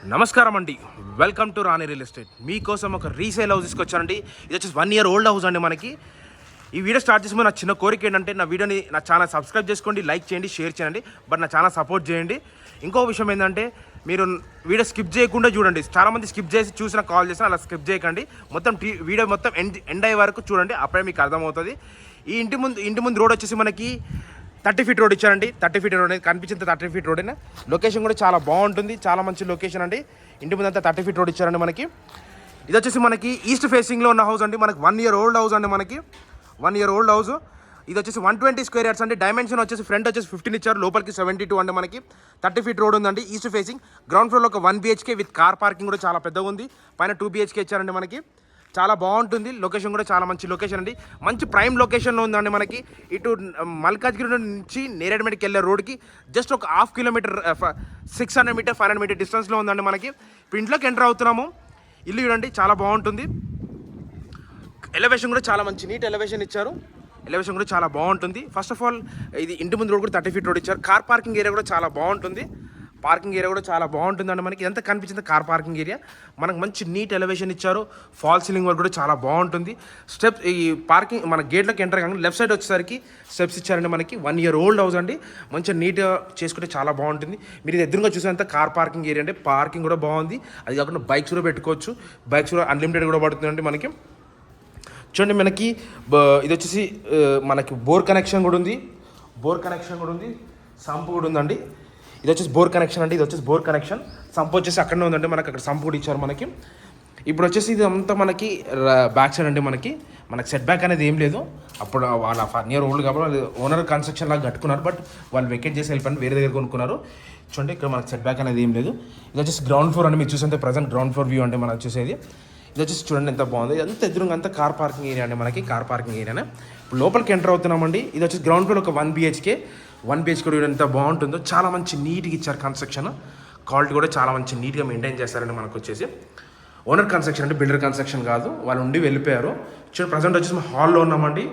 నమస్కారం అండి. Welcome to Rani real estate. మీకోసం ఒక రీసేల్ హౌస్ తీసుకొచ్చానండి. ఇది వచ్చేసి 1 year ఓల్డ్ హౌస్ అండి. మనకి ఈ వీడియో స్టార్ట్ చేసే నా చిన్న కోరిక ఏంటంటే నా వీడియోని నా ఛానల్ సబ్స్క్రైబ్ చేసుకోండి, లైక్ చేయండి, షేర్ చేయండి, బట్ నా ఛానల్ సపోర్ట్ చేయండి. ఇంకో విషయం ఏంటంటే మీరు వీడియో స్కిప్ చేయకుండా చూడండి. చాలామంది స్కిప్ చేసి చూసిన కాల్ చేసిన అలా స్కిప్ చేయకండి. మొత్తం వీడియో మొత్తం ఎండ్ అయ్యే వరకు చూడండి, అప్పుడే మీకు అర్థమవుతుంది. ఈ ఇంటి ముందు రోడ్ వచ్చేసి మనకి 30 feet రోడ్ ఇచ్చారండి. 30 feet రోడ్ అనేది కనిపించింది 30 feet రోడ్. లొకేషన్ కూడా చాలా బాగుంటుంది, చాలా మంచి లొకేషన్ అండి. ఇంటి ముందు అంతా 30 feet రోడ్ ఇచ్చారండి. మనకి ఇది వచ్చేసి మనకి ఈస్ట్ ఫేసింగ్లో ఉన్న హౌస్ అండి. మనకి 1 year ఓల్డ్ హౌస్ అండి. మనకి 1 year ఓల్డ్ హౌస్. ఇది వచ్చేసి 120 square yards అండి. డైమెన్షన్ వచ్చేసి ఫ్రంట్ వచ్చేసి 15 ఇచ్చారు, లోపలికి 72 అండి. మనకి 30 feet రోడ్ ఉందండి. ఈస్ట్ ఫేసింగ్ గ్రౌండ్ ఫ్లోర్లో ఒక 1 BHK విత్ కార్ పార్కింగ్ కూడా చాలా పెద్దగా ఉంది. పైన 2 BHK ఇచ్చారండి. మనకి చాలా బాగుంటుంది. లొకేషన్ కూడా చాలా మంచి లొకేషన్ అండి. మంచి ప్రైమ్ లొకేషన్లో ఉందండి. మనకి ఇటు మల్కాజ్గిరి నుంచి నేరేడ్మెట్కి వెళ్ళే రోడ్కి జస్ట్ ఒక 1/2 kilometer 600 meter 500 meter డిస్టెన్స్లో ఉందండి. మనకి ఇప్పుడు ఇంట్లోకి ఎంటర్ అవుతున్నాము. ఇల్లు చూడండి, చాలా బాగుంటుంది. ఎలివేషన్ కూడా చాలా మంచి నీట్ ఎలివేషన్ ఇచ్చారు. ఎలివేషన్ కూడా చాలా బాగుంటుంది. ఫస్ట్ ఆఫ్ ఆల్ ఇది ఇంటి ముందు రోడ్ కూడా 30 feet రోడ్ ఇచ్చారు. కార్ పార్కింగ్ ఏరియా కూడా చాలా బాగుంటుంది. పార్కింగ్ ఏరియా కూడా చాలా బాగుంటుందండి. మనకి ఎంత కనిపించింది కార్ పార్కింగ్ ఏరియా. మనకు మంచి నీట్ ఎలివేషన్ ఇచ్చారు. ఫాల్ సీలింగ్ వర్క్ కూడా చాలా బాగుంటుంది. స్టెప్స్ ఈ పార్కింగ్ మన గేట్లోకి ఎంటర్ కానీ లెఫ్ట్ సైడ్ వచ్చేసరికి స్టెప్స్ ఇచ్చారండి. మనకి 1 year ఓల్డ్ హౌస్ అండి. మంచిగా నీట్గా చేసుకుంటే చాలా బాగుంటుంది. మీరు ఇది ఎదురుగా చూసేంత కార్ పార్కింగ్ ఏరియా అంటే పార్కింగ్ కూడా బాగుంది. అది కాకుండా బైక్స్ కూడా పెట్టుకోవచ్చు. బైక్స్ కూడా అన్లిమిటెడ్ కూడా పడుతుందండి. మనకి చూడండి, మనకి ఇది వచ్చేసి మనకి బోర్ కనెక్షన్ కూడా ఉంది. సంపు కూడా ఉందండి. ఇది వచ్చేసి బోర్ కనెక్షన్ అండి. ఇది వచ్చేసి బోర్ కనెక్షన్. సంపు వచ్చేసి అక్కడనే ఉందండి. మనకి అక్కడ సంపు కూడా ఇచ్చారు. మనకి ఇప్పుడు వచ్చేసి ఇది అంతా మనకి బ్యాక్ సైడ్ అండి. మనకి సెట్ బ్యాక్ అనేది ఏం లేదు. అప్పుడు వాళ్ళ 1 year ఓల్డ్ కాబట్టి వాళ్ళు ఓనర్ కన్స్ట్రక్షన్ లాగా కట్టుకున్నారు, బట్ వాళ్ళు వెకేట్ చేసి వెళ్ళిపోయి వేరే దగ్గర కొనుక్కున్నారు. చూడండి, ఇక్కడ మనకి సెట్ బ్యాక్ అనేది ఏం లేదు. ఇది వచ్చేసి గ్రౌండ్ ఫ్లోర్ అండి. మీరు చూసే ప్రజెంట్ గ్రౌండ్ ఫ్లోర్ వ్యూ అంటే మనం చూసేది. ఇది వచ్చేసి చూడండి ఎంత బాగుంది. ఎంత ఎదురుగా అంతా కార్ పార్కింగ్ ఏరియా అండి. మనకి కార్ పార్కింగ్ ఏరియానే. ఇప్పుడు లోపలికి ఎంటర్ అవుతున్నామండి. ఇది వచ్చేసి గ్రౌండ్ ఫ్లోర్ ఒక 1 BHK కూడా ఎంత బాగుంటుందో. చాలా మంచి నీట్గా ఇచ్చారు కన్స్ట్రక్షన్. క్వాలిటీ కూడా చాలా మంచి నీట్గా మెయింటైన్ చేస్తారండి. మనకు వచ్చేసి ఓనర్ కన్స్ట్రక్షన్ అంటే బిల్డర్ కన్స్ట్రక్షన్ కాదు, వాళ్ళు ఉండి వెళ్ళిపోయారు. చూడండి, ప్రజెంట్ వచ్చేసి మనం హాల్లో ఉన్నామండి.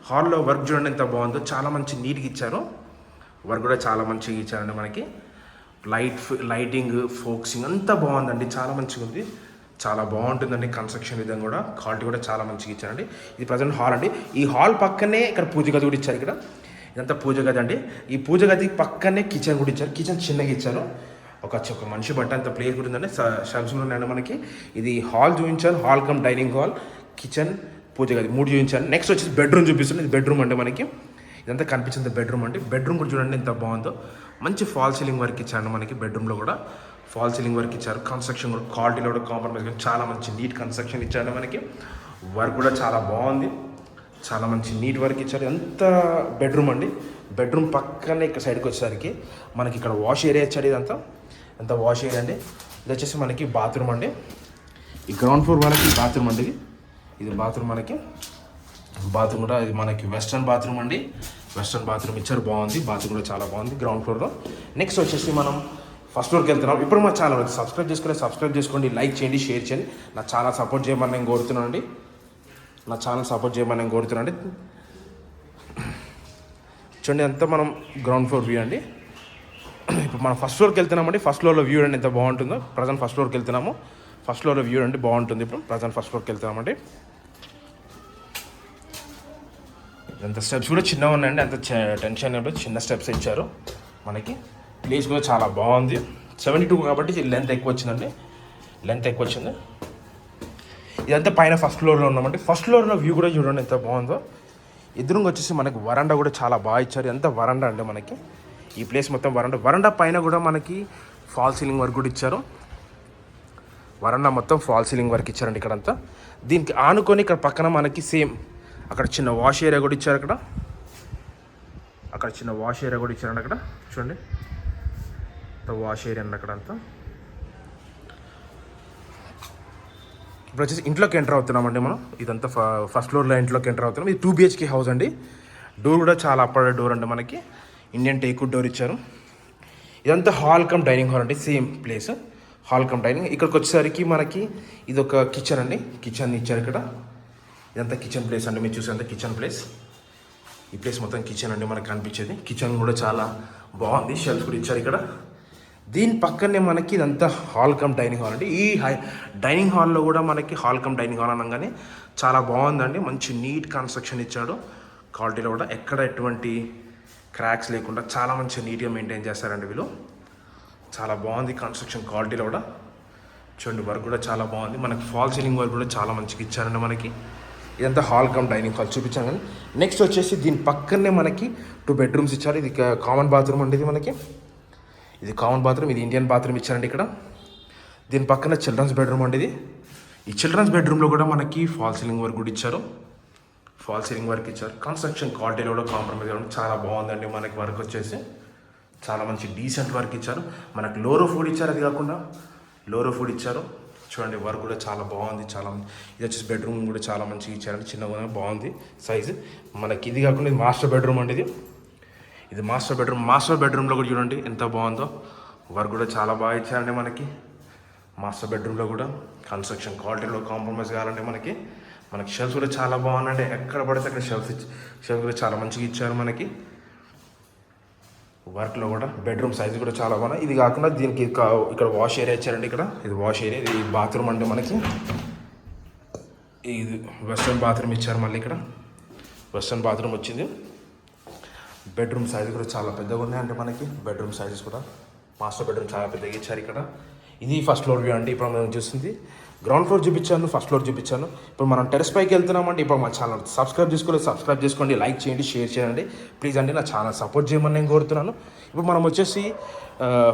హాల్లో వర్క్ చూడండి ఎంత బాగుందో. చాలా మంచి నీట్గా ఇచ్చారు. వర్క్ కూడా చాలా మంచిగా ఇచ్చారండి. మనకి లైటింగ్ ఫోక్సింగ్ అంతా బాగుందండి. చాలా మంచిగా ఉంది. చాలా బాగుంటుందండి కన్స్ట్రక్షన్ విధంగా కూడా. క్వాలిటీ కూడా చాలా మంచిగా ఇచ్చారండి. ఇది ప్రజెంట్ హాల్ అండి. ఈ హాల్ పక్కనే ఇక్కడ పూజ గది కూడా ఇచ్చారు. ఇక్కడ ఇదంతా పూజ గది అండి. ఈ పూజ గది పక్కనే కిచెన్ కూడా ఇచ్చారు. కిచెన్ చిన్నగా ఇచ్చారు. ఒక మనిషి బట్ట అంత ప్లేస్ కూడా ఉందండి. షెల్ఫ్స్ ఉన్నాయండి. మనకి ఇది హాల్ చూపించాను. Hall cum dining hall, kitchen, పూజ గది 3 చూపించాను. నెక్స్ట్ వచ్చేసి బెడ్రూమ్ చూపిస్తుంది. ఇది బెడ్రూమ్ అండి. మనకి ఇదంతా కనిపించింది బెడ్రూమ్ అండి. బెడ్రూమ్ కూడా చూడండి ఎంత బాగుందో. మంచి ఫాల్ సీలింగ్ వర్క్ ఇచ్చారు. మనకి బెడ్రూమ్లో కూడా ఫాల్ సీలింగ్ వర్క్ ఇచ్చారు. కన్స్ట్రక్షన్ కూడా క్వాలిటీలో కూడా కాంప్రమైజ్ చాలా మంచి నీట్ కన్స్ట్రక్షన్ ఇచ్చారు. మనకి వర్క్ కూడా చాలా బాగుంది. చాలా మంచి నీట్ వర్క్ ఇచ్చారు. ఎంత బెడ్రూమ్ అండి. బెడ్రూమ్ పక్కనే ఇక్కడ సైడ్కి వచ్చేసరికి మనకి ఇక్కడ వాష్ ఏరియా ఇచ్చాడు. ఇదంతా ఎంత వాష్ ఏరియా అండి. ఇది వచ్చేసి మనకి బాత్రూమ్ అండి. ఈ గ్రౌండ్ ఫ్లోర్ మనకి బాత్రూమ్ అండి. ఇది బాత్రూమ్ మనకి. బాత్రూమ్ కూడా ఇది మనకి వెస్ట్రన్ బాత్రూమ్ అండి. వెస్ట్రన్ బాత్రూమ్ ఇచ్చారు. బాగుంది. బాత్రూమ్ కూడా చాలా బాగుంది గ్రౌండ్ ఫ్లోర్లో. నెక్స్ట్ వచ్చేసి మనం ఫస్ట్ ఫ్లోర్కి వెళ్తున్నాం. ఇప్పుడు మా ఛానల్ సబ్స్క్రైబ్ చేసుకోండి, లైక్ చేయండి, షేర్ చేయండి. నా ఛానల్ సపోర్ట్ చేయమని నేను కోరుతున్నాను. చూడండి అంతా మనం గ్రౌండ్ ఫ్లోర్ వ్యూ అండి. ఇప్పుడు మనం ఫస్ట్ ఫ్లోర్కి వెళ్తున్నామండి. ఫస్ట్ ఫ్లోర్లో వ్యూ అండి ఎంత బాగుంటుందో. ప్రజెంట్ ఫస్ట్ ఫ్లోర్కి వెళ్తున్నాము. ఫస్ట్ ఫ్లోర్లో వ్యూ అండి బాగుంటుంది. ఇప్పుడు ప్రజెంట్ ఫస్ట్ ఫ్లోర్కి వెళ్తున్నామండి. ఎంత స్టెప్స్ కూడా చిన్నగా ఉన్నాయండి. అంత టెన్షన్ లేదు, చిన్న స్టెప్స్ ఇచ్చారు. మనకి ప్లేస్ కూడా చాలా బాగుంది. 72 కాబట్టి లెంత్ ఎక్కువ వచ్చిందండి. ఇదంతా పైన ఫస్ట్ ఫ్లోర్లో ఉన్నామండి. ఫస్ట్ ఫ్లోర్లో వ్యూ కూడా చూడండి ఎంత బాగుందో. ఎదురుగా వచ్చేసి మనకి వరండా కూడా చాలా బాగా ఇచ్చారు. ఎంత వరండా అంటే మనకి ఈ ప్లేస్ మొత్తం వరండా పైన కూడా మనకి ఫాల్ సీలింగ్ వర్క్ కూడా ఇచ్చారు. వరండా మొత్తం ఫాల్ సీలింగ్ వర్క్ ఇచ్చారండి ఇక్కడంతా. దీనికి ఆనుకొని ఇక్కడ పక్కన మనకి సేమ్ అక్కడ చిన్న వాష్ ఏరియా కూడా ఇచ్చారు. అక్కడ చిన్న వాష్ ఏరియా కూడా ఇచ్చారండి. అక్కడ చూడండి వాష్ ఏరియా అండి అక్కడంతా. ఇప్పుడు వచ్చేసి ఇంట్లోకి ఎంటర్ అవుతున్నామండి మనం. ఇదంతా ఫస్ట్ ఫ్లోర్లో ఇంట్లోకి ఎంటర్ అవుతున్నాం. ఇది 2 BHK హౌస్ అండి. డోర్ కూడా చాలా అప్పర్ డోర్ అండి. మనకి ఇండియన్ టేక్వుడ్ డోర్ ఇచ్చారు. ఇదంతా హాల్ కమ్ డైనింగ్ హాల్ అండి. Same place hall cum dining. ఇక్కడికి వచ్చేసరికి మనకి ఇది ఒక కిచెన్ అండి. కిచెన్ ఇచ్చారు ఇక్కడ. ఇదంతా కిచెన్ ప్లేస్ అండి. మీరు చూసేంత కిచెన్ ప్లేస్. ఈ ప్లేస్ మొత్తం కిచెన్ అండి మనకు కనిపించేది. కిచెన్ కూడా చాలా బాగుంది. షెల్ఫ్ కూడా ఇచ్చారు ఇక్కడ. దీని పక్కనే మనకి ఇదంతా హాల్ కమ్ డైనింగ్ హాల్ అండి. ఈ డైనింగ్ హాల్లో కూడా మనకి హాల్ కమ్ డైనింగ్ హాల్ అనగానే చాలా బాగుందండి. మంచి నీట్ కన్స్ట్రక్షన్ ఇచ్చాడు. క్వాలిటీలో కూడా ఎక్కడ ఎటువంటి క్రాక్స్ లేకుండా చాలా మంచి నీట్గా మెయింటైన్ చేస్తారండి వీళ్ళు. చాలా బాగుంది కన్స్ట్రక్షన్ క్వాలిటీలో కూడా. చూడండి వర్క్ కూడా చాలా బాగుంది. మనకి ఫాల్ సీలింగ్ వర్క్ కూడా చాలా మంచిగా ఇచ్చారండి మనకి. ఇదంతా హాల్ కమ్ డైనింగ్ హాల్ చూపించాను కానీ నెక్స్ట్ వచ్చేసి దీని పక్కనే మనకి 2 బెడ్రూమ్స్ ఇచ్చారు. ఇది కామన్ బాత్రూమ్ అండి. ఇది కామన్ బాత్రూమ్, ఇది ఇండియన్ బాత్రూమ్ ఇచ్చారండి ఇక్కడ. దీని పక్కన చిల్డ్రన్స్ బెడ్రూమ్ అండి. ఈ చిల్డ్రన్స్ బెడ్రూమ్లో కూడా మనకి ఫాల్ సీలింగ్ వర్క్ కూడా ఇచ్చారు. ఫాల్ సీలింగ్ వర్క్ ఇచ్చారు. కన్స్ట్రక్షన్ క్వాలిటీలో కూడా కాంప్రమైజ్ అవ్వడం చాలా బాగుందండి. మనకి వర్క్ వచ్చేసి చాలా మంచి డీసెంట్ వర్క్ ఇచ్చారు. మనకి లోరో ఫుడ్ ఇచ్చారు. అది కాకుండా లోరో ఫుడ్ ఇచ్చారు. చూడండి వర్క్ కూడా చాలా బాగుంది. ఇది వచ్చేసి బెడ్రూమ్ కూడా చాలా మంచిగా ఇచ్చారండి. చిన్నగా బాగుంది సైజు. మనకి ఇది కాకుండా ఇది మాస్టర్ బెడ్రూమ్ అండి. ఇది మాస్టర్ బెడ్రూమ్. మాస్టర్ బెడ్రూమ్లో కూడా చూడండి ఎంత బాగుందో. వర్క్ కూడా చాలా బాగా ఇచ్చారండి మనకి. మాస్టర్ బెడ్రూమ్లో కూడా కన్స్ట్రక్షన్ క్వాలిటీలో కాంప్రమైజ్ కావాలంటే మనకి షెల్ఫ్స్ కూడా చాలా బాగున్నాయండి. ఎక్కడ పడితే అక్కడ షెల్ఫ్ కూడా చాలా మంచిగా ఇచ్చారు మనకి. వర్క్లో కూడా బెడ్రూమ్ సైజు కూడా చాలా బాగున్నాయి. ఇది కాకుండా దీనికి ఇక్కడ వాష్ ఏరియా ఇచ్చారండి. ఇది వాష్ ఏరియా. ఇది బాత్రూమ్ అంటే మనకి ఇది వెస్ట్రన్ బాత్రూమ్ ఇచ్చారు. మళ్ళీ ఇక్కడ వెస్ట్రన్ బాత్రూమ్ వచ్చింది. బెడ్రూమ్ సైజు కూడా చాలా పెద్దగా ఉన్నాయంటే మనకి బెడ్రూమ్ సైజెస్ కూడా. మాస్టర్ బెడ్రూమ్ చాలా పెద్దగా ఇచ్చారు ఇక్కడ. ఇది ఫస్ట్ ఫ్లోర్ వ్యూ అండి. ఇప్పుడు మనం చూస్తుంది గ్రౌండ్ ఫ్లోర్ చూపించాను, ఫస్ట్ ఫ్లోర్ చూపించాను. ఇప్పుడు మనం టెరెస్ పైకి వెళ్తున్నామండి. ఇప్పుడు మా ఛానల్ సబ్స్క్రైబ్ చేసుకోండి, లైక్ చేయండి, షేర్ చేయండి ప్లీజ్ అండి. నా ఛానల్ సపోర్ట్ చేయమని నేను కోరుతున్నాను. ఇప్పుడు మనం వచ్చేసి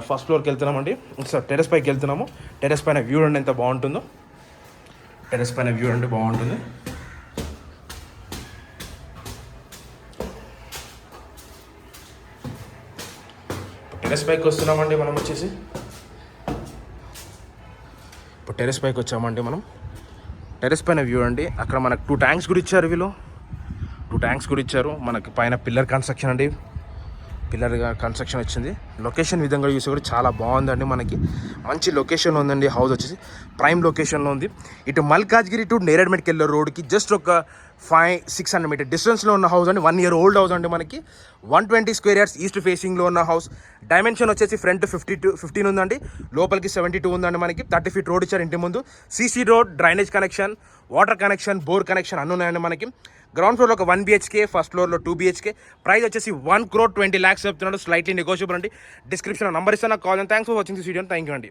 ఫస్ట్ ఫ్లోర్కి వెళ్తున్నామండి. సార్ టెరెస్ పైకి వెళ్తున్నాము. టెరెస్ పైన వ్యూ అండి ఎంత బాగుంటుందో. టెరెస్ పైన వ్యూ అంటే బాగుంటుంది. టెరెస్ పైకి వస్తున్నామండి మనం వచ్చేసి. ఇప్పుడు టెరెస్ పైకి వచ్చామండి మనం. టెరెస్ పైన వ్యూ అండి. అక్కడ మనకు 2 ట్యాంక్స్ కూడా ఇచ్చారు వీళ్ళు. 2 ట్యాంక్స్ కూడా ఇచ్చారు. మనకి పైన పిల్లర్ కన్స్ట్రక్షన్ అండి. పిల్లర్గా కన్స్ట్రక్షన్ వచ్చింది. లొకేషన్ విధంగా చూసి కూడా చాలా బాగుందండి. మనకి మంచి లొకేషన్లో ఉందండి. హౌస్ వచ్చేసి ప్రైమ్ లొకేషన్లో ఉంది. ఇటు మల్కాజ్గిరి టు నేరేడ్మెట్కి వెళ్ళే రోడ్కి జస్ట్ ఒక 500-600 మీటర్ డిస్టెన్స్లో ఉన్న హౌస్ అండి. 1 year ఓల్డ్ హౌస్ అండి. మనకి 120 square yards ఈస్ట్ ఫేసింగ్లో ఉన్న హౌస్. డైమెన్షన్ వచ్చేసి ఫ్రంట్ 15 ఉందండి. లోపలికి 72 ఉందండి. మనకి 30 feet రోడ్ ఇచ్చారు ఇంటి ముందు. CC road, drainage connection, water connection, bore connection అన్నీ ఉన్నాయండి మనకి. గ్రౌండ్ ఫ్లోర్లో ఒక 1 BHK, ఫస్ట్ ఫ్లోర్లో 2 BHK. ప్రైస్ వచ్చేసి 1,20,00,000 చెప్తున్నాడు. స్లైట్లీ నెగోషియబుల్ అండి. డిస్క్రిప్షన్లో నంబర్ ఇస్తాను, నాకు call. Thanks for watching this video. Thank you అండి.